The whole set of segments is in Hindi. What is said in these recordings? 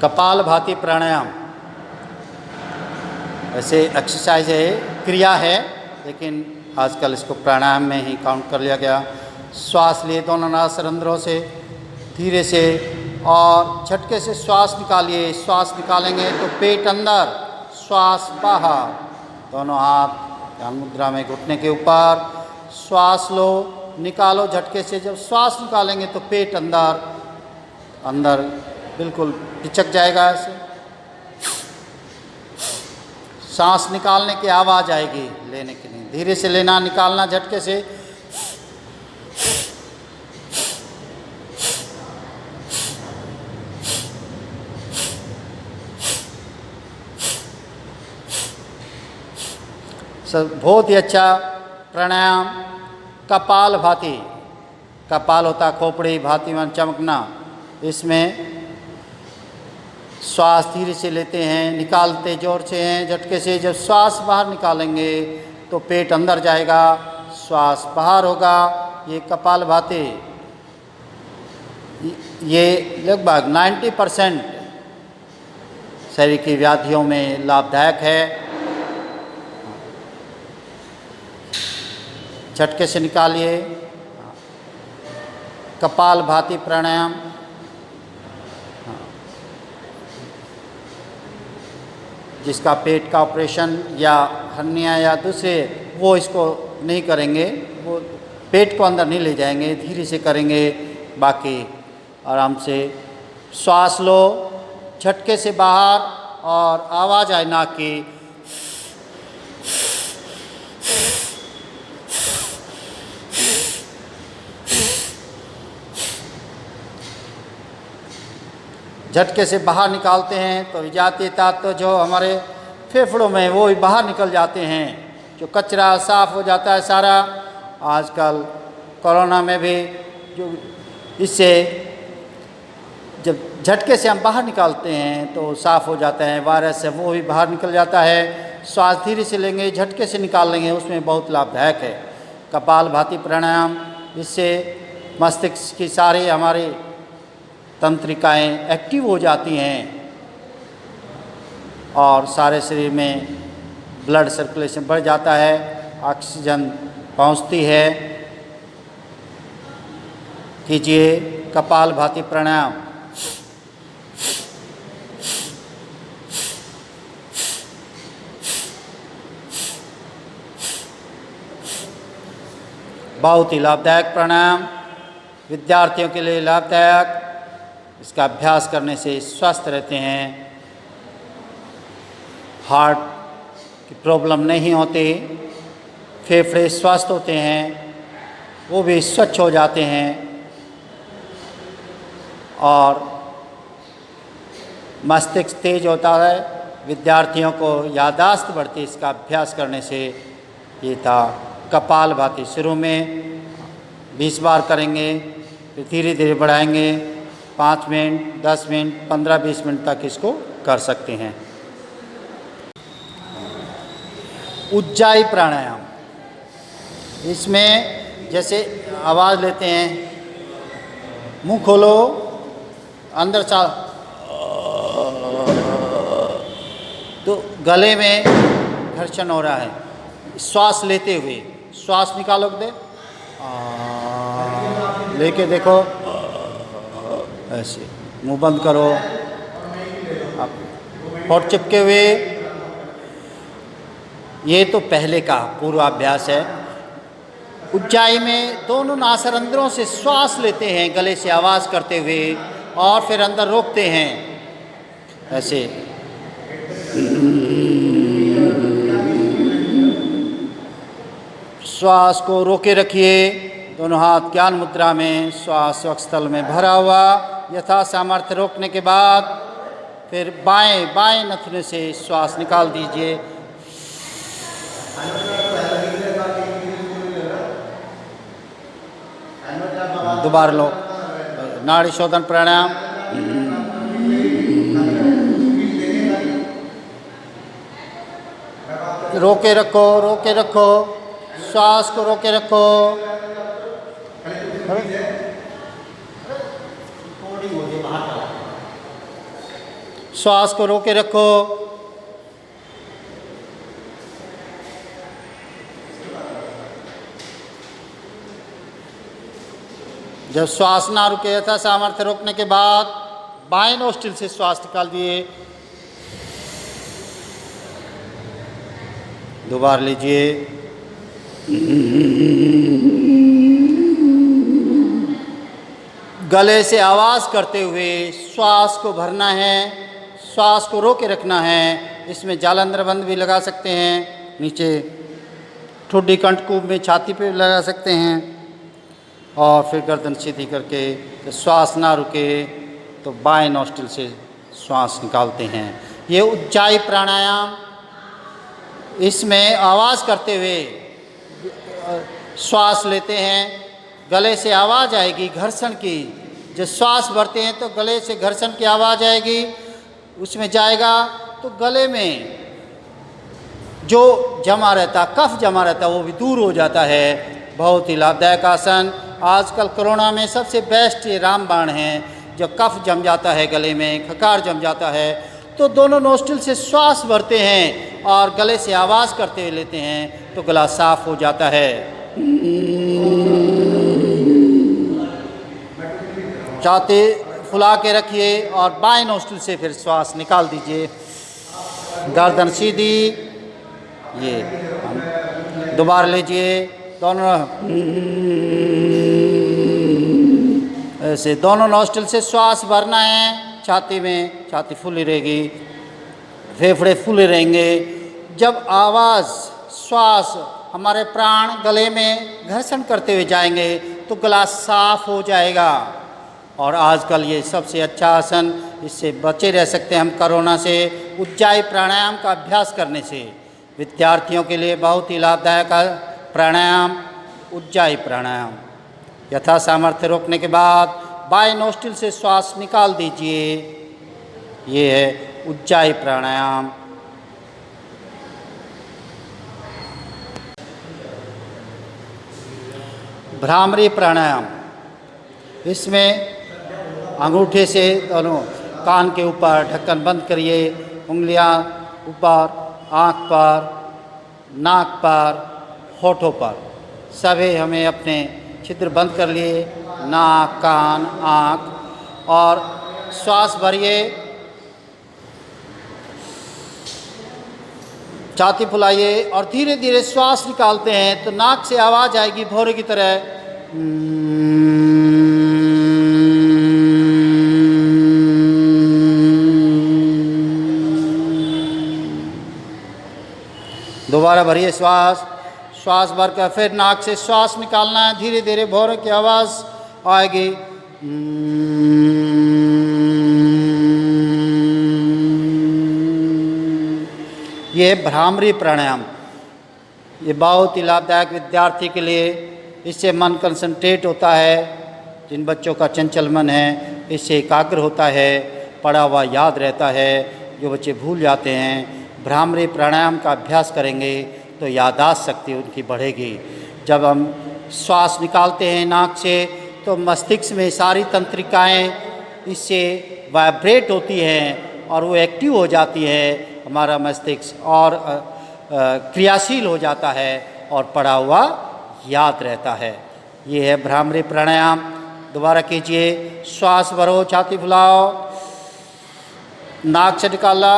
कपालभाति प्राणायाम ऐसे एक्सरसाइज है, क्रिया है, लेकिन आजकल इसको प्राणायाम में ही काउंट कर लिया गया। श्वास लिए दोनों नासारंध्रों से धीरे से और झटके से श्वास निकालिए। श्वास निकालेंगे तो पेट अंदर, श्वास बाहर। दोनों हाथ ध्यान मुद्रा में घुटने के ऊपर। श्वास लो, निकालो झटके से। जब श्वास निकालेंगे तो पेट अंदर अंदर बिल्कुल पिचक जाएगा ऐसे। सांस निकालने की आवाज़ आएगी, लेने के लिए धीरे से लेना, निकालना झटके से। बहुत ही अच्छा प्राणायाम कपालभाति। कपाल होता खोपड़ी, भाति में चमकना। इसमें श्वास धीरे से लेते हैं, निकालते जोर से हैं झटके से। जब श्वास बाहर निकालेंगे तो पेट अंदर जाएगा, श्वास बाहर होगा। ये कपालभाति, ये लगभग 90% शरीर की व्याधियों में लाभदायक है। झटके से निकालिए। कपालभाति प्राणायाम जिसका पेट का ऑपरेशन या हर्निया या दूसरे, वो इसको नहीं करेंगे, वो पेट को अंदर नहीं ले जाएंगे, धीरे से करेंगे। बाकी आराम से श्वास लो झटके से बाहर और आवाज़ आए नाक की। झटके से बाहर निकालते हैं तो विजातीय तत्व जो हमारे फेफड़ों में वो भी बाहर निकल जाते हैं। जो कचरा साफ हो जाता है सारा। आजकल कोरोना में भी जो इससे जब झटके से हम बाहर निकालते हैं तो साफ़ हो जाता है, वायरस है वो भी बाहर निकल जाता है। श्वास धीरे से लेंगे, झटके से निकाल लेंगे, उसमें बहुत लाभदायक है कपालभाति प्राणायाम। इससे मस्तिष्क की सारी हमारी तंत्रिकाएं एक्टिव हो जाती हैं और सारे शरीर में ब्लड सर्कुलेशन बढ़ जाता है, ऑक्सीजन पहुंचती है। कीजिए कपालभाति प्राणायाम। बहुत ही लाभदायक प्राणायाम, विद्यार्थियों के लिए लाभदायक। इसका अभ्यास करने से स्वस्थ रहते हैं, हार्ट की प्रॉब्लम नहीं होती, फेफड़े स्वस्थ होते हैं, वो भी स्वच्छ हो जाते हैं और मस्तिष्क तेज होता है। विद्यार्थियों को याददाश्त बढ़ती है इसका अभ्यास करने से। ये था कपालभाति। शुरू में 20 बार करेंगे, फिर धीरे धीरे बढ़ाएंगे। 5 मिनट, 10 मिनट, 15-20 मिनट तक इसको कर सकते हैं। उज्जाई प्राणायाम, इसमें जैसे आवाज़ लेते हैं, मुंह खोलो, अंदर सा, तो गले में घर्षण हो रहा है। श्वास लेते हुए श्वास निकालोगे, लेके देखो ऐसे, मुंह बंद करो, होठ चिपके हुए। ये तो पहले का पूर्वाभ्यास है। उज्जाई में दोनों नासारंध्रों से श्वास लेते हैं गले से आवाज़ करते हुए और फिर अंदर रोकते हैं ऐसे। श्वास को रोके रखिए, दोनों हाथ ज्ञान मुद्रा में, श्वास वक्षस्थल में भरा हुआ। यथा सामर्थ्य रोकने के बाद फिर बाएं नथुने से श्वास निकाल दीजिए। दोबारा लो, नाड़ी शोधन प्राणायाम। रोके रखो, रोके रखो, श्वास को रोके रखो। श्वास को रोके रखो। जब श्वास ना रुके यथा सामर्थ्य रोकने के बाद बाएं नोस्ट्रिल से श्वास निकाल दिए। दोबारा लीजिए। गले से आवाज़ करते हुए श्वास को भरना है, श्वास को रोके रखना है। इसमें जालंधर बंद भी लगा सकते हैं, नीचे ठुड्डी कंठकूप में छाती पे लगा सकते हैं, और फिर गर्दन सीधी करके जब श्वास ना रुके तो बाएं नोस्ट्रिल से श्वास निकालते हैं। ये उज्जाई प्राणायाम, इसमें आवाज़ करते हुए श्वास लेते हैं। गले से आवाज़ आएगी घर्षण की। जब श्वास भरते हैं तो गले से घर्षण की आवाज़ आएगी, उसमें जाएगा तो गले में जो जमा रहता, कफ जमा रहता, वो भी दूर हो जाता है। बहुत ही लाभदायक आसन। आजकल कोरोना में सबसे बेस्ट ये रामबाण है। जब कफ जम जाता है गले में, खकार जम जाता है, तो दोनों नोस्ट्रिल से श्वास भरते हैं और गले से आवाज़ करते हुए लेते हैं तो गला साफ हो जाता है। छाती फुला के रखिए और बाएं नोस्ट्रिल से फिर श्वास निकाल दीजिए। गर्दन सीधी। ये दोबारा लीजिए। दोनों ऐसे दोनों नोस्ट्रिल से श्वास भरना है छाती में। छाती फुली रहेगी, फेफड़े फुले रहेंगे। जब आवाज़, श्वास, हमारे प्राण गले में घर्षण करते हुए जाएंगे तो गला साफ हो जाएगा। और आजकल ये सबसे अच्छा आसन, इससे बचे रह सकते हैं हम कोरोना से, उज्जाई प्राणायाम का अभ्यास करने से। विद्यार्थियों के लिए बहुत ही लाभदायक प्राणायाम उज्जाई प्राणायाम। यथा सामर्थ्य रोकने के बाद बाएं नोस्ट्रिल से श्वास निकाल दीजिए। ये है उज्जाई प्राणायाम। भ्रामरी प्राणायाम, इसमें अंगूठे से दोनों कान के ऊपर ढक्कन बंद करिए, उंगलियां ऊपर, आँख पर, नाक पर, होठों पर, सभी हमें अपने छिद्र बंद कर लिए, नाक, कान, आँख, और श्वास भरिए। छाती फुलाइए और धीरे धीरे श्वास निकालते हैं तो नाक से आवाज़ आएगी भौरे की तरह। दोबारा भरिए श्वास। श्वास भरकर फिर नाक से श्वास निकालना है, धीरे धीरे भौरे की आवाज़ आएगी। ये भ्रामरी प्राणायाम, ये बहुत ही लाभदायक विद्यार्थी के लिए। इससे मन कंसंट्रेट होता है। जिन बच्चों का चंचल मन है, इससे एकाग्र होता है, पढ़ा हुआ याद रहता है। जो बच्चे भूल जाते हैं, भ्रामरी प्राणायाम का अभ्यास करेंगे तो याददाश्त शक्ति उनकी बढ़ेगी। जब हम श्वास निकालते हैं नाक से तो मस्तिष्क में सारी तंत्रिकाएं इससे वाइब्रेट होती हैं और वो एक्टिव हो जाती है। हमारा मस्तिष्क और क्रियाशील हो जाता है और पढ़ा हुआ याद रहता है। ये है भ्रामरी प्राणायाम। दोबारा कीजिए। श्वास भरो, छाती फुलाओ, नाक से निकाला,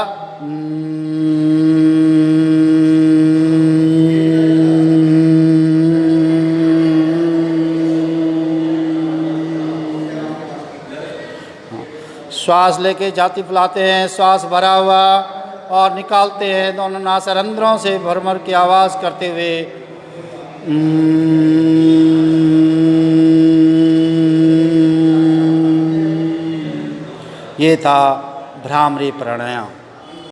श्वास लेके छाती फुलाते हैं, श्वास भरा हुआ, और निकालते हैं दोनों नासारंध्रों से भर की आवाज़ करते हुए। ये था भ्रामरी प्राणायाम।